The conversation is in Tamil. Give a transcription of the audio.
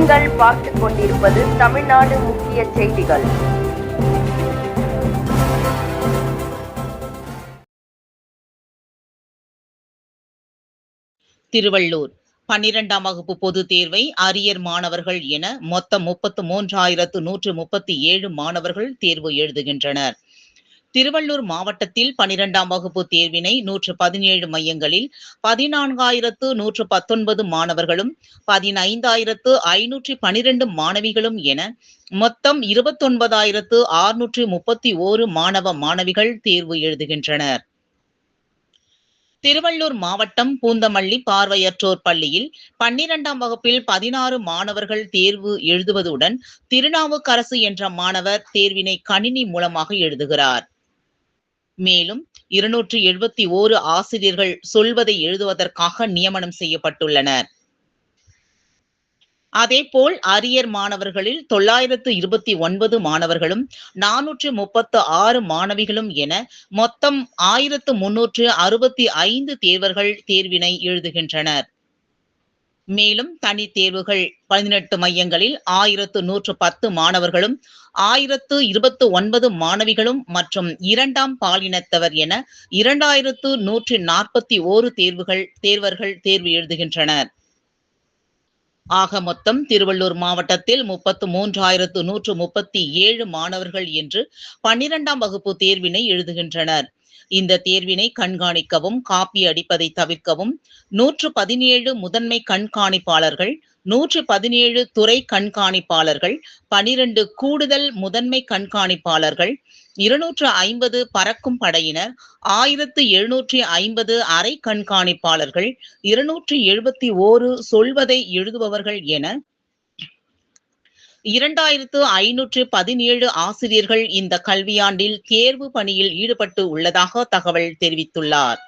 நீங்கள் பார்த்துக் கொண்டிருப்பது தமிழ்நாடு முக்கிய செய்திகள். திருவள்ளூர் 12ஆம் வகுப்பு பொதுத் தேர்வை அரியர் மாணவர்கள் என மொத்தம் 33,137 மாணவர்கள் தேர்வு எழுதுகின்றனர். திருவள்ளூர் மாவட்டத்தில் 12ஆம் வகுப்பு தேர்வினை 117 மையங்களில் 14,119 மாணவர்களும் 15,512 மாணவிகளும் என மொத்தம் 29,631 மாணவ மாணவிகள் தேர்வு எழுதுகின்றனர். திருவள்ளூர் மாவட்டம் பூந்தமல்லி பார்வையற்றோர் பள்ளியில் 12ஆம் வகுப்பில் 16 மாணவர்கள் தேர்வு எழுதுவதுடன் திருநாவுக்கரசு என்ற மாணவர் தேர்வினை கணினி மூலமாக எழுதுகிறார். மேலும் 271 ஆசிரியர்கள் சொல்வதை எழுதுவதற்காக நியமனம் செய்யப்பட்டுள்ளனர். அதேபோல் அரியர் மாணவர்களில் 929 மாணவர்களும் 436 மாணவிகளும் என மொத்தம் 1365 தேர்வர்கள் தேர்வினை எழுதுகின்றனர். மேலும் தனித் தேர்வுகள் 18 மையங்களில் 1110 மாணவர்களும் 1029 மாணவிகளும் மற்றும் 2ஆம் பாலினத்தவர் என 2141 தேர்வர்கள் தேர்வு எழுதுகின்றனர். ஆக மொத்தம் திருவள்ளூர் மாவட்டத்தில் 33,137 மாணவர்கள் என்று 12ஆம் வகுப்பு தேர்வினை எழுதுகின்றனர். இந்த தேர்வினை கண்காணிக்கவும், காப்பி அடிப்பதை தவிர்க்கவும் 117 முதன்மை கண்காணிப்பாளர்கள், 117 துறை கண்காணிப்பாளர்கள், 12 கூடுதல் முதன்மை கண்காணிப்பாளர்கள், 250 பறக்கும் படையினர், 1750 அரை கண்காணிப்பாளர்கள், 271 சொல்வதை எழுதுபவர்கள் என 2,517 ஆசிரியர்கள் இந்த கல்வியாண்டில் தேர்வு பணியில் ஈடுபட்டு உள்ளதாக தகவல் தெரிவித்துள்ளார்.